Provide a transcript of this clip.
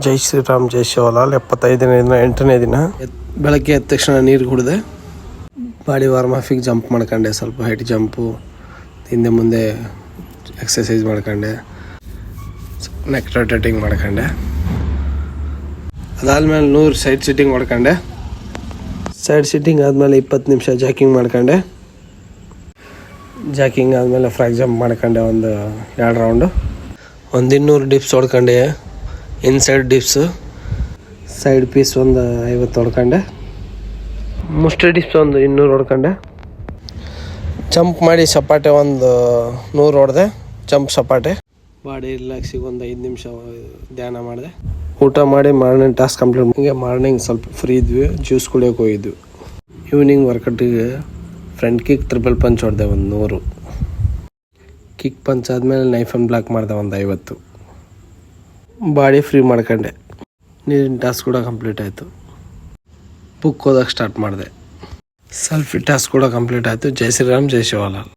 ಜೈ ಶ್ರೀರಾಮ್ ಜೈ ಶಿವಲಾಲ್ 75ನೇ ದಿನ 8ನೇ ದಿನ ಬೆಳಗ್ಗೆ ಎದ್ದ ತಕ್ಷಣ ನೀರು ಕುಡಿದೆ. ಬಾಡಿ ವಾರ್ಮ್ ಆಫಿಗೆ ಜಂಪ್ ಮಾಡ್ಕೊಂಡೆ, ಸ್ವಲ್ಪ ಹೈಟ್ ಜಂಪು, ಹಿಂದೆ ಮುಂದೆ ಎಕ್ಸಸೈಸ್ ಮಾಡ್ಕೊಂಡೆ, ನೆಕ್ ರೊಟೇಟಿಂಗ್ ಮಾಡ್ಕೊಂಡೆ. ಅದಾದಮೇಲೆ 100 ಸೈಡ್ ಸಿಟ್ಟಿಂಗ್ ಮಾಡ್ಕೊಂಡೆ. ಸೈಡ್ ಸಿಟ್ಟಿಂಗ್ ಆದಮೇಲೆ 20 ನಿಮಿಷ ಜಾಕಿಂಗ್ ಮಾಡ್ಕೊಂಡೆ. ಜಾಕಿಂಗ್ ಆದಮೇಲೆ ಫ್ರಾಗ್ ಜಂಪ್ ಮಾಡ್ಕೊಂಡೆ, ಒಂದು 2 ರೌಂಡು. ಒಂದು 200 dips ಹೊಡ್ಕೊಂಡೆ. Inside dips, side piece ಒಂದು 50 ಹೊಡ್ಕೊಂಡೆ. ಮುಷ್ಟಿ ಡಿಪ್ಸ್ ಒಂದು 200 ಹೊಡ್ಕೊಂಡೆ. ಜಂಪ್ ಮಾಡಿ ಸಪಾಟೆ ಒಂದು 100 ಹೊಡೆದೆ. ಜಂಪ್ ಸಪಾಟೆ. ಬಾಡಿ ರಿಲ್ಯಾಕ್ಸಿಗೆ ಒಂದು 5 ನಿಮಿಷ ಧ್ಯಾನ ಮಾಡಿದೆ. ಊಟ ಮಾಡಿ ಮಾರ್ನಿಂಗ್ ಟಾಸ್ಕ್ ಕಂಪ್ಲೀಟ್. ಹಿಂಗೆ ಮಾರ್ನಿಂಗ್ ಸ್ವಲ್ಪ ಫ್ರೀ ಇದ್ವಿ, ಜ್ಯೂಸ್ ಕುಡಿಯೋಕೆ ಹೋಗಿದ್ವಿ. ಈವ್ನಿಂಗ್ ವರ್ಕೌಟಿಗೆ ಫ್ರಂಟ್ ಕಿಕ್ ಟ್ರಿಪಲ್ ಪಂಚ್ ಹೊಡೆದೆ ಒಂದು 100. ಕಿಕ್ ಪಂಚ್ ಆದಮೇಲೆ ನೈಫ್ ಆ್ಯಂಡ್ ಬ್ಲಾಕ್ ಮಾಡಿದೆ ಒಂದು 50. ಬಾಡಿ ಫ್ರೀ ಮಾಡ್ಕೊಂಡೆ. ನೀರಿನ ಟಾಸ್ಕ್ ಕೂಡ ಕಂಪ್ಲೀಟ್ ಆಯಿತು. ಬುಕ್ ಓದೋಕ್ಕೆ ಸ್ಟಾರ್ಟ್ ಮಾಡಿದೆ. ಸೆಲ್ಫಿ ಟಾಸ್ಕ್ ಕೂಡ ಕಂಪ್ಲೀಟ್ ಆಯಿತು. ಜೈ ಶ್ರೀರಾಮ್ ಜೈ ಶಿವಲಾಲ್.